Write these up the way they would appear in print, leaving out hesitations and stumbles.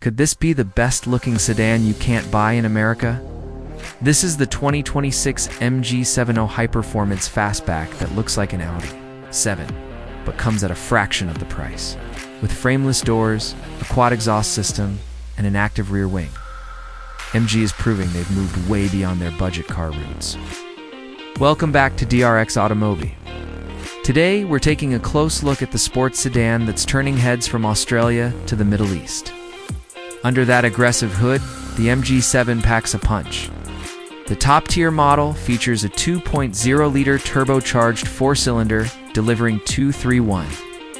Could this be the best-looking sedan you can't buy in America? This is the 2026 MG70 high-performance fastback that looks like an Audi 7, but comes at a fraction of the price. With frameless doors, a quad exhaust system, and an active rear wing, MG is proving they've moved way beyond their budget car roots. Welcome back to DRX AUTO MOBI. Today, we're taking a close look at the sports sedan that's turning heads from Australia to the Middle East. Under that aggressive hood, the MG7 packs a punch. The top-tier model features a 2.0-liter turbocharged four-cylinder delivering 231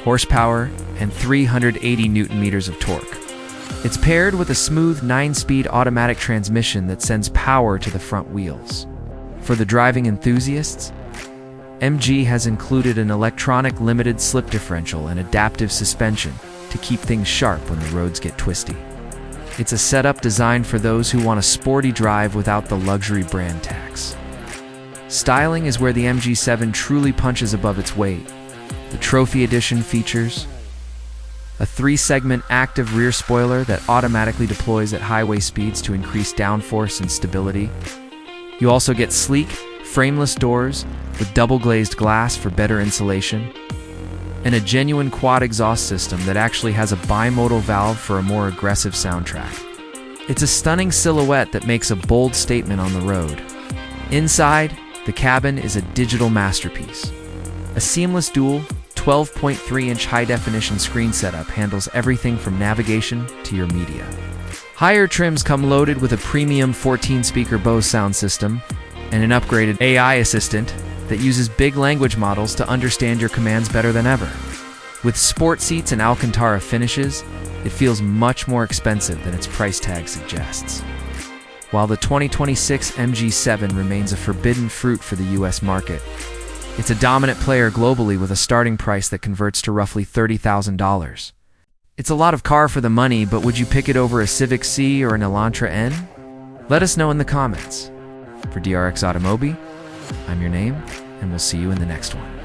horsepower and 380 Nm of torque. It's paired with a smooth 9-speed automatic transmission that sends power to the front wheels. For the driving enthusiasts, MG has included an electronic limited slip differential and adaptive suspension to keep things sharp when the roads get twisty. It's a setup designed for those who want a sporty drive without the luxury brand tax. Styling is where the MG7 truly punches above its weight. The Trophy Edition features a 3-segment active rear spoiler that automatically deploys at highway speeds to increase downforce and stability. You also get sleek, frameless doors with double-glazed glass for better insulation, and a genuine quad exhaust system that actually has a bimodal valve for a more aggressive soundtrack. It's a stunning silhouette that makes a bold statement on the road. Inside, the cabin is a digital masterpiece. A seamless dual 12.3-inch high-definition screen setup handles everything from navigation to your media. Higher trims come loaded with a premium 14-speaker Bose sound system and an upgraded AI assistant that uses big language models to understand your commands better than ever. With sport seats and Alcantara finishes, it feels much more expensive than its price tag suggests. While the 2026 MG7 remains a forbidden fruit for the US market, it's a dominant player globally with a starting price that converts to roughly $30,000. It's a lot of car for the money, but would you pick it over a Civic C or an Elantra N? Let us know in the comments. For DRX AUTO MOBI, I'm your name, and we'll see you in the next one.